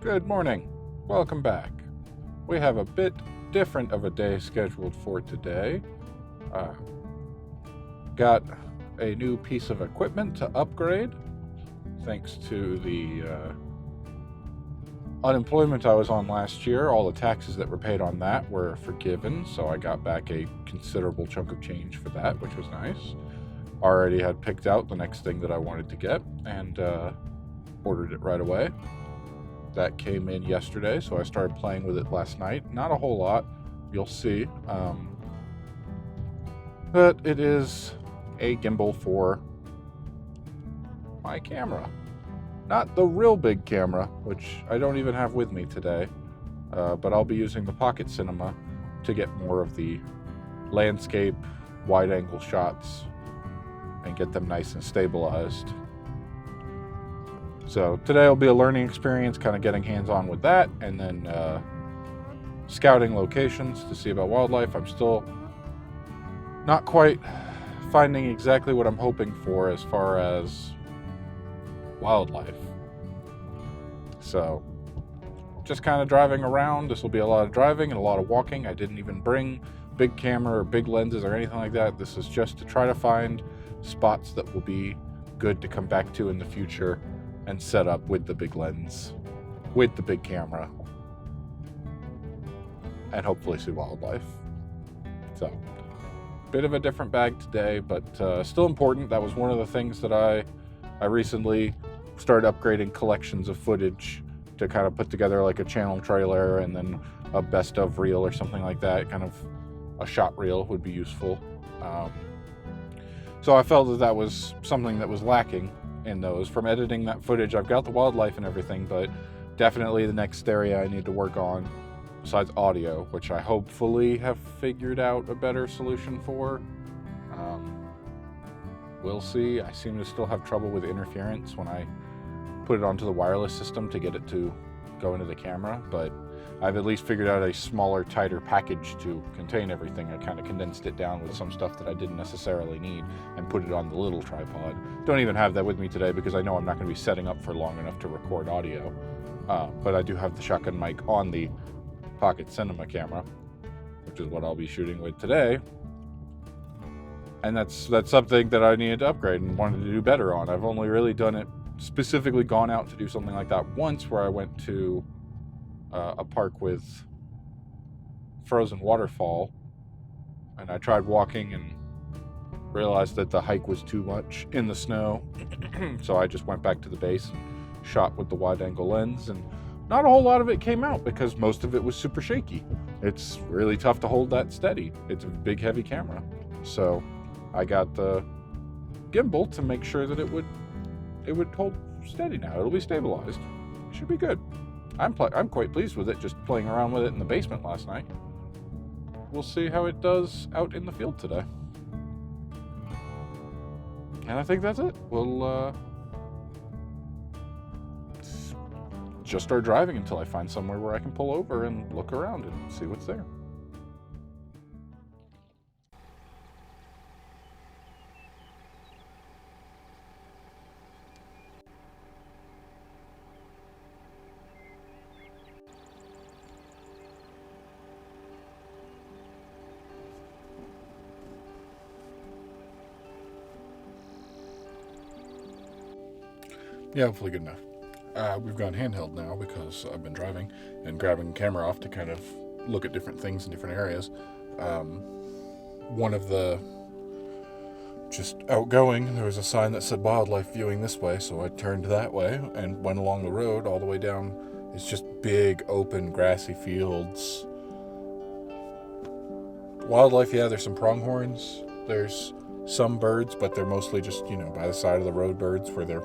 Good morning. Welcome back. We have a bit different of a day scheduled for today. Got a new piece of equipment to upgrade. Thanks to the unemployment I was on last year, all the taxes that were paid on that were forgiven, so I got back a considerable chunk of change for that, which was nice. Already had picked out the next thing that I wanted to get and ordered it right away. That came in yesterday, so I started playing with it last night. Not a whole lot, you'll see. But it is a gimbal for my camera. Not the real big camera, which I don't even have with me today, but I'll be using the Pocket Cinema to get more of the landscape, wide-angle shots and get them nice and stabilized. So today will be a learning experience, kind of getting hands-on with that, and then scouting locations to see about wildlife. I'm still not quite finding exactly what I'm hoping for as far as wildlife. So just kind of driving around. This will be a lot of driving and a lot of walking. I didn't even bring big camera or big lenses or anything like that. This is just to try to find spots that will be good to come back to in the future and set up with the big lens, with the big camera, and hopefully see wildlife. So, bit of a different bag today, but still important. That was one of the things that I recently started upgrading collections of footage to kind of put together like a channel trailer and then a best of reel or something like that. Kind of a shot reel would be useful. So I felt that that was something that was lacking in those. From editing that footage, I've got the wildlife and everything, but definitely the next area I need to work on, besides audio, which I hopefully have figured out a better solution for. We'll see. I seem to still have trouble with interference when I put it onto the wireless system to get it to go into the camera, but I've at least figured out a smaller, tighter package to contain everything. I kind of condensed it down with some stuff that I didn't necessarily need and put it on the little tripod. Don't even have that with me today because I know I'm not going to be setting up for long enough to record audio. But I do have the shotgun mic on the Pocket Cinema camera, which is what I'll be shooting with today. And that's something that I needed to upgrade and wanted to do better on. I've only really done it, specifically gone out to do something like that once, where I went to a park with frozen waterfall, and I tried walking and realized that the hike was too much in the snow. So I just went back to the base and shot with the wide angle lens, and not a whole lot of it came out because most of it was super shaky. It's really tough to hold that steady. It's a big heavy camera. So I got the gimbal to make sure that it would hold steady now. It'll be stabilized. It should be good. I'm quite pleased with it, just playing around with it in the basement last night. We'll see how it does out in the field today. And I think that's it. We'll just start driving until I find somewhere where I can pull over and look around and see what's there. Yeah, hopefully good enough. We've gone handheld now because I've been driving and grabbing the camera off to kind of look at different things in different areas. One of the just outgoing, there was a sign that said wildlife viewing this way, so I turned that way and went along the road all the way down. It's just big, open, grassy fields. Wildlife, yeah, there's some pronghorns. There's some birds, but they're mostly just, by the side of the road birds where they're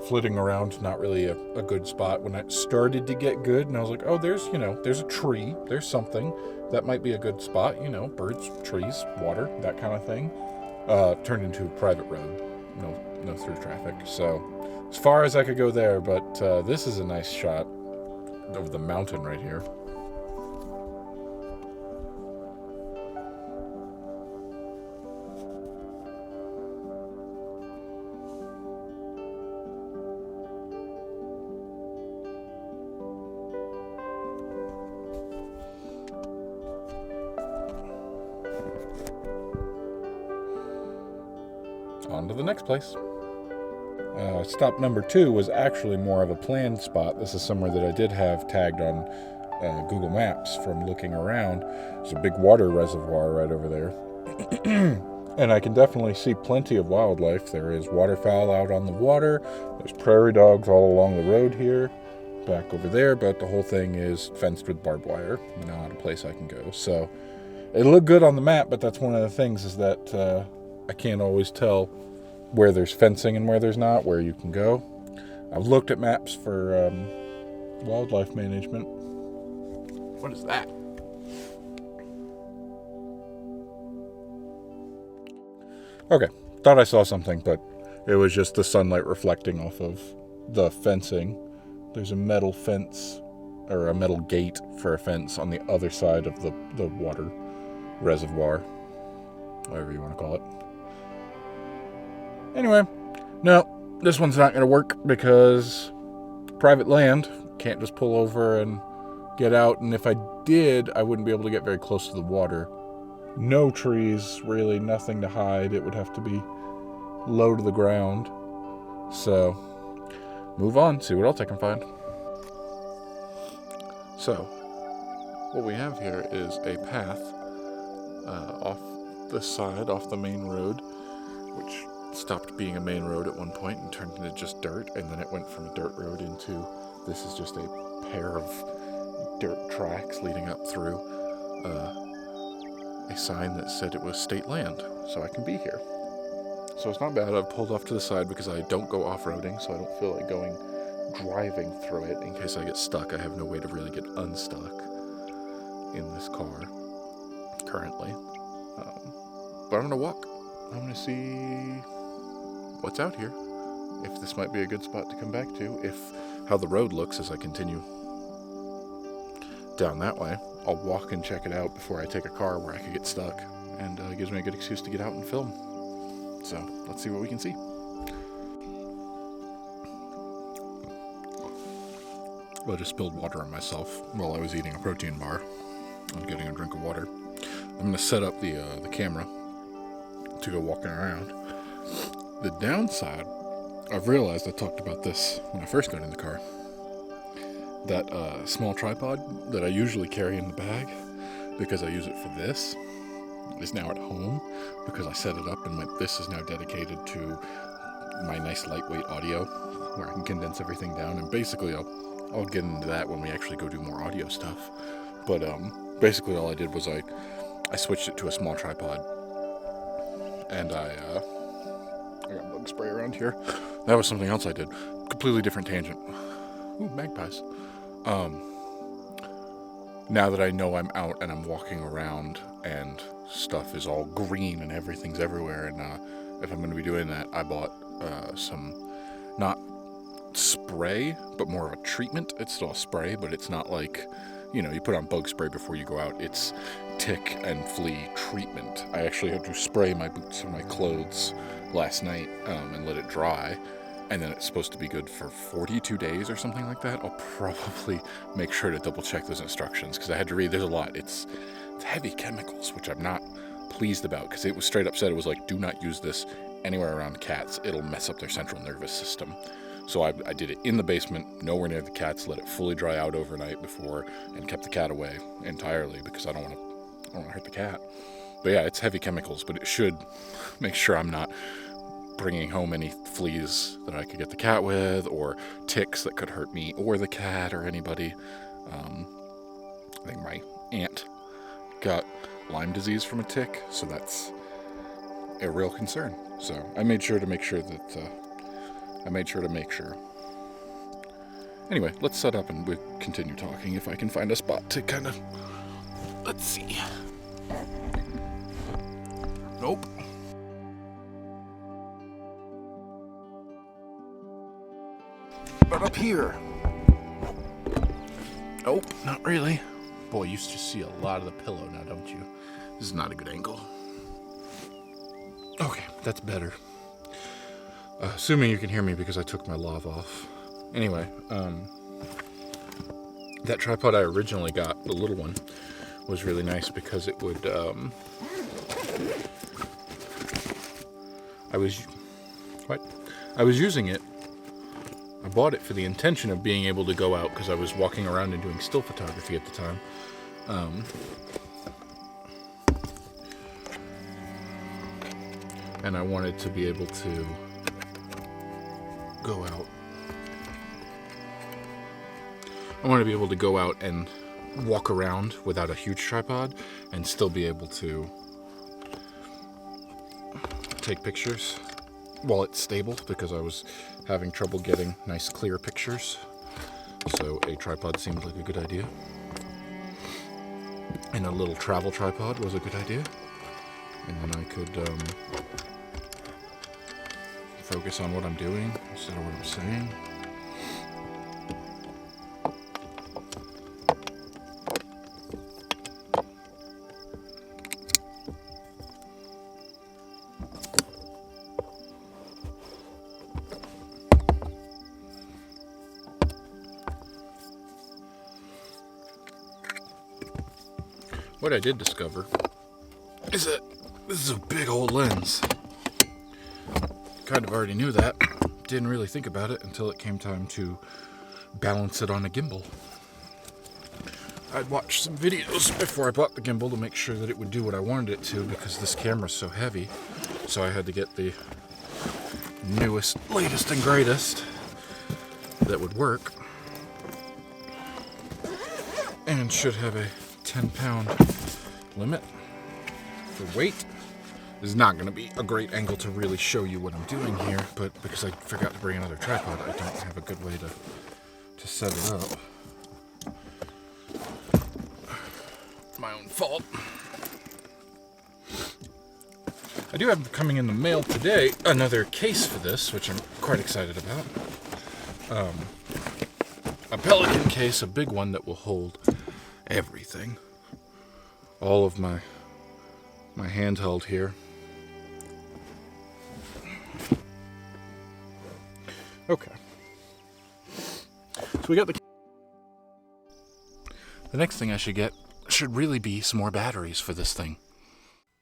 flitting around. Not really a good spot. When it started to get good, and I was like, oh, there's a tree, there's something that might be a good spot, birds, trees, water, that kind of thing. Turned into a private road, no through traffic. So as far as I could go there, but this is a nice shot of the mountain right here. the next place. Stop number 2 was actually more of a planned spot. This is somewhere that I did have tagged on Google Maps from looking around. There's a big water reservoir right over there. And I can definitely see plenty of wildlife. There is waterfowl out on the water. There's prairie dogs all along the road here, back over there, but the whole thing is fenced with barbed wire. Not a place I can go. So it looked good on the map, but that's one of the things is that I can't always tell where there's fencing and where there's not, where you can go. I've looked at maps for wildlife management. What is that? Okay, thought I saw something, but it was just the sunlight reflecting off of the fencing. There's a metal fence, or a metal gate for a fence on the other side of the water reservoir, whatever you want to call it. Anyway, no, this one's not going to work because private land, can't just pull over and get out, and if I did, I wouldn't be able to get very close to the water. No trees, really, nothing to hide. It would have to be low to the ground. So, move on, see what else I can find. So, what we have here is a path off the side, off the main road, which stopped being a main road at one point and turned into just dirt, and then it went from a dirt road into, this is just a pair of dirt tracks leading up through a sign that said it was state land, so I can be here. So it's not bad. I've pulled off to the side because I don't go off-roading, so I don't feel like driving through it. In case I get stuck, I have no way to really get unstuck in this car currently. But I'm going to walk. I'm going to see what's out here, if this might be a good spot to come back to, if how the road looks as I continue down that way. I'll walk and check it out before I take a car where I could get stuck, and it gives me a good excuse to get out and film. So let's see what we can see. Well, I just spilled water on myself while I was eating a protein bar. I'm getting a drink of water. I'm going to set up the camera to go walking around. The downside, I've realized, I talked about this when I first got in the car, that small tripod that I usually carry in the bag because I use it for this is now at home because I set it up and this is now dedicated to my nice lightweight audio where I can condense everything down, and basically I'll get into that when we actually go do more audio stuff. But basically all I did was I switched it to a small tripod, and I got bug spray around here. That was something else I did. Completely different tangent. Ooh, magpies. Now that I know I'm out and I'm walking around and stuff is all green and everything's everywhere, and if I'm going to be doing that, I bought some, not spray, but more of a treatment. It's still a spray, but it's not like, you put on bug spray before you go out. It's tick and flea treatment. I actually had to spray my boots and my clothes last night and let it dry, and then it's supposed to be good for 42 days or something like that. I'll probably make sure to double check those instructions because I had to read. There's a lot. It's heavy chemicals, which I'm not pleased about because it was straight up said, it was like, do not use this anywhere around cats. It'll mess up their central nervous system. So I did it in the basement, nowhere near the cats, let it fully dry out overnight before, and kept the cat away entirely because I don't want to hurt the cat. But yeah, it's heavy chemicals, but it should make sure I'm not bringing home any fleas that I could get the cat with, or ticks that could hurt me or the cat or anybody. I think my aunt got Lyme disease from a tick, so that's a real concern. So I made sure to make sure that Anyway, let's set up and we'll continue talking if I can find a spot to kind of, let's see. Nope. But up here. Nope, not really. Boy, you just see a lot of the pillow now, don't you? This is not a good angle. Okay, that's better. Assuming you can hear me because I took my lav off. Anyway, that tripod I originally got, the little one, was really nice because it would, What? I was using it. I bought it for the intention of being able to go out because I was walking around and doing still photography at the time. And I wanted to be able to go out. I want to be able to go out and walk around without a huge tripod and still be able to take pictures while it's stable, because I was having trouble getting nice clear pictures. So a tripod seemed like a good idea. And a little travel tripod was a good idea. And then I could focus on what I'm doing instead of what I'm saying. What I did discover is that this is a big old lens. Kind of already knew that. Didn't really think about it until it came time to balance it on a gimbal. I'd watched some videos before I bought the gimbal to make sure that it would do what I wanted it to, because this camera's so heavy. So I had to get the newest, latest, and greatest that would work. And should have a 10-pound limit for weight. This is not going to be a great angle to really show you what I'm doing here, but because I forgot to bring another tripod, I don't have a good way to set it up. My own fault. I do have coming in the mail today another case for this, which I'm quite excited about. A Pelican case, a big one that will hold everything. All of my handheld here. Okay. So we got the next thing I should get should really be some more batteries for this thing.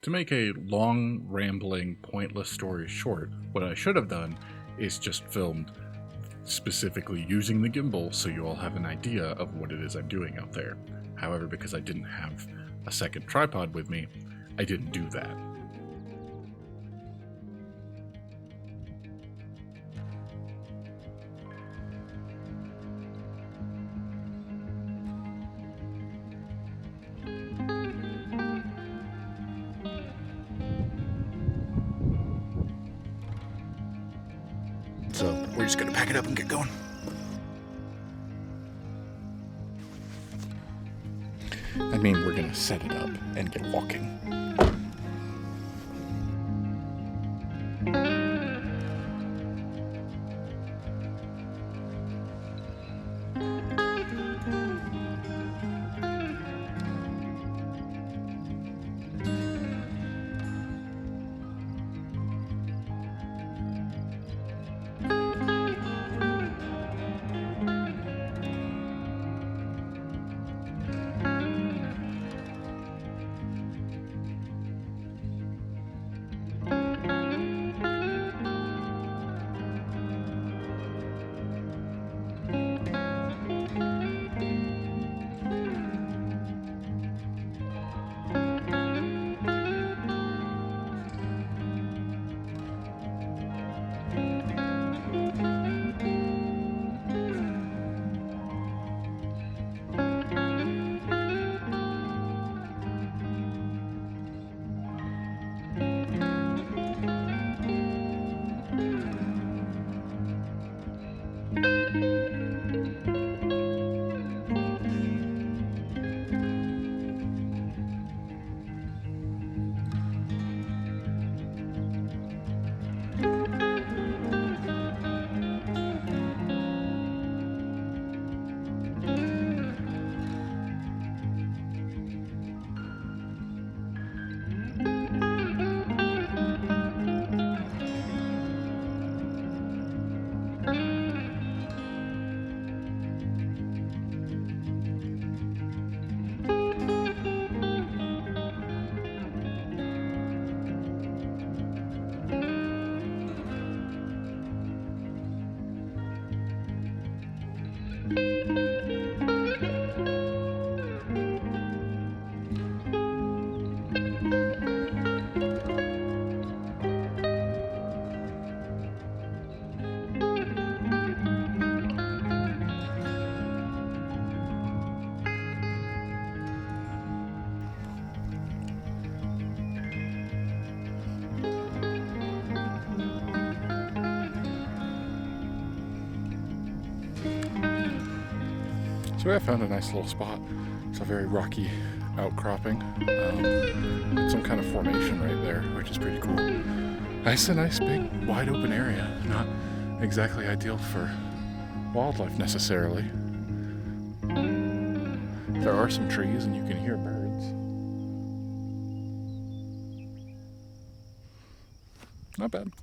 To make a long, rambling, pointless story short, what I should have done is just filmed specifically using the gimbal so you all have an idea of what it is I'm doing out there. However, because I didn't have a second tripod with me, I didn't do that. So we're just gonna pack it up and get going. I mean, we're gonna set it up and get walking. So I found a nice little spot. It's a very rocky outcropping. Some kind of formation right there, which is pretty cool. It's a nice big wide open area. Not exactly ideal for wildlife necessarily. There are some trees and you can hear birds. Not bad.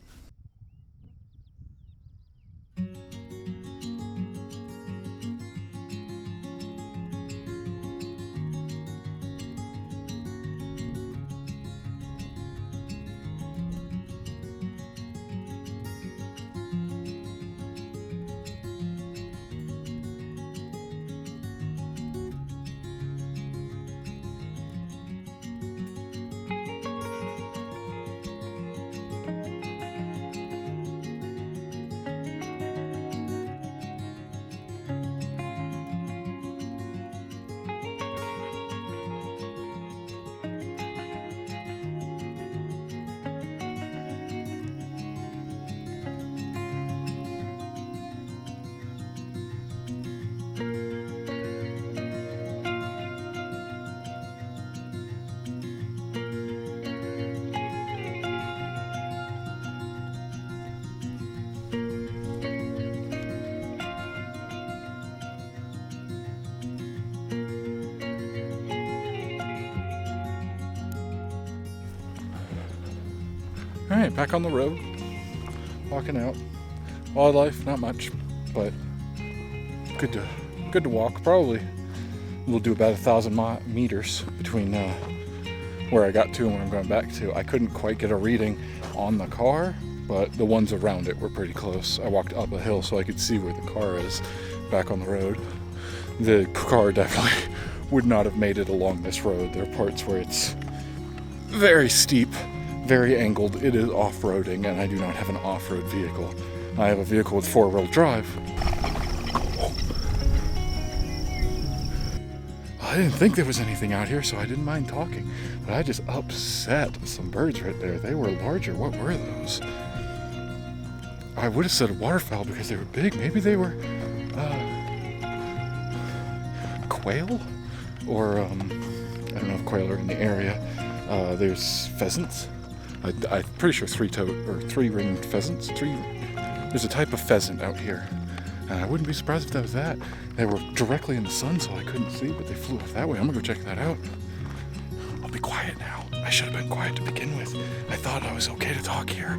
All right, back on the road, walking out. Wildlife, not much, but good to walk. Probably we'll do about 1,000 meters between where I got to and where I'm going back to. I couldn't quite get a reading on the car, but the ones around it were pretty close. I walked up a hill so I could see where the car is back on the road. The car definitely would not have made it along this road. There are parts where it's very steep, very angled. It is off-roading, and I do not have an off-road vehicle. I have a vehicle with four-wheel drive. I didn't think there was anything out here, so I didn't mind talking. But I just upset some birds right there. They were larger. What were those? I would have said waterfowl because they were big. Maybe they were quail? Or, I don't know if quail are in the area. There's pheasants. I'm pretty sure three-ringed pheasants. There's a type of pheasant out here. And I wouldn't be surprised if that was that. They were directly in the sun, so I couldn't see, but they flew off that way. I'm gonna go check that out. I'll be quiet now. I should have been quiet to begin with. I thought I was okay to talk here.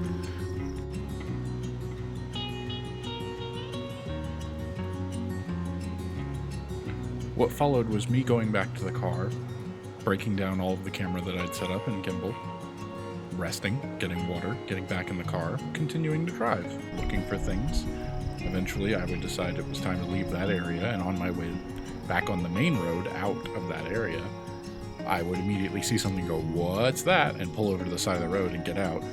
What followed was me going back to the car, breaking down all of the camera that I'd set up in Gimbal, resting, getting water, getting back in the car, continuing to drive, looking for things. Eventually, I would decide it was time to leave that area, and on my way back on the main road out of that area, I would immediately see something, go, "What's that?" and pull over to the side of the road and get out.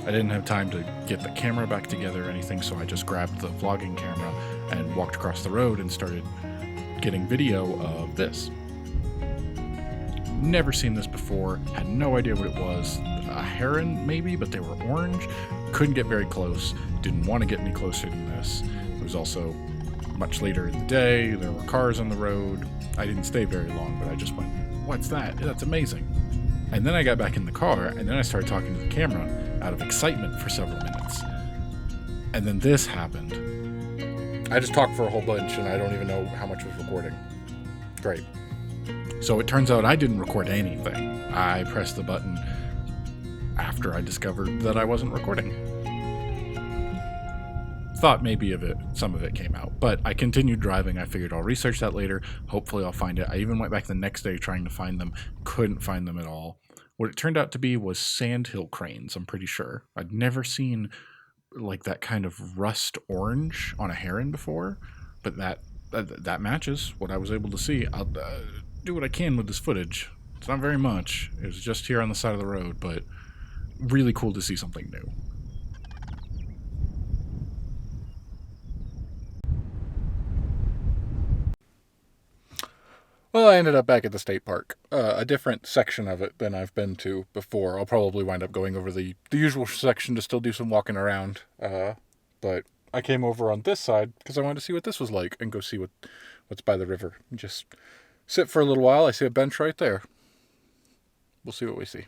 I didn't have time to get the camera back together or anything, so I just grabbed the vlogging camera and walked across the road and started getting video of this. Never seen this before, had no idea what it was. A heron maybe, but they were orange. Couldn't get very close, didn't want to get any closer than this. It was also much later in the day, there were cars on the road. I didn't stay very long, but I just went, "What's that? That's amazing." And then I got back in the car, and then I started talking to the camera out of excitement for several minutes. And then this happened. I just talked for a whole bunch, and I don't even know how much was recording. Great. So it turns out I didn't record anything. I pressed the button after I discovered that I wasn't recording. Thought maybe some of it came out, but I continued driving. I figured I'll research that later. Hopefully I'll find it. I even went back the next day trying to find them. Couldn't find them at all. What it turned out to be was sandhill cranes, I'm pretty sure. I'd never seen like that kind of rust orange on a heron before, but that that matches what I was able to see. I'll do what I can with this footage. It's not very much. It was just here on the side of the road, but really cool to see something new. Well, I ended up back at the state park, a different section of it than I've been to before. I'll probably wind up going over the usual section to still do some walking around. But I came over on this side because I wanted to see what this was like and go see what's by the river. Just sit for a little while. I see a bench right there. We'll see what we see.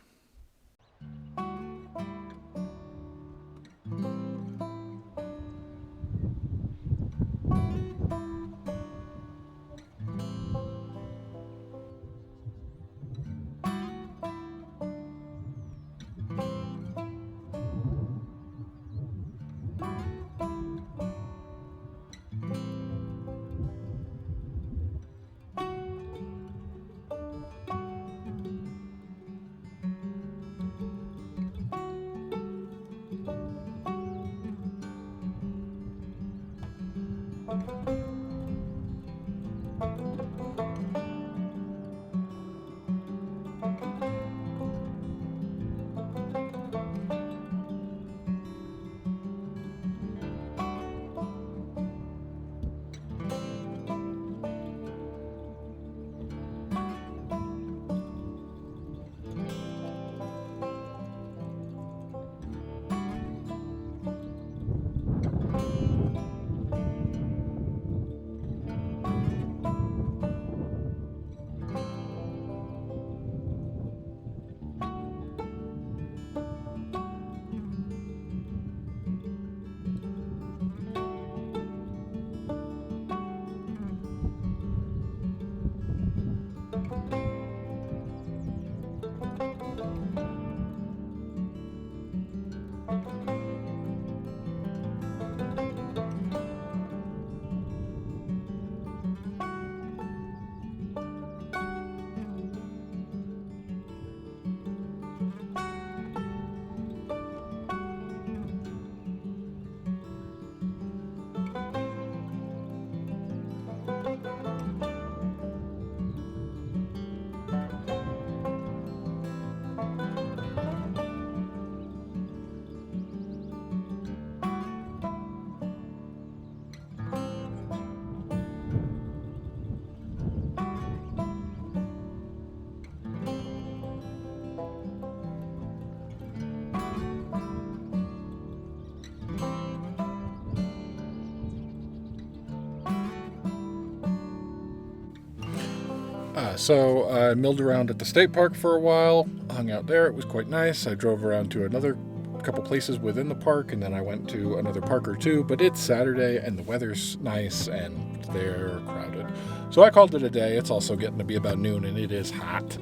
So I milled around at the state park for a while, hung out there. It was quite nice. I drove around to another couple places within the park, and then I went to another park or two. But it's Saturday, and the weather's nice, and they're crowded. So I called it a day. It's also getting to be about noon, and it is hot.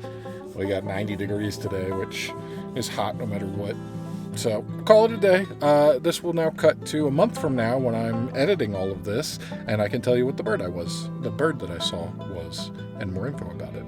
We got 90 degrees today, which is hot no matter what. So call it a day. This will now cut to a month from now when I'm editing all of this, and I can tell you what the bird that I saw was, and more info about it.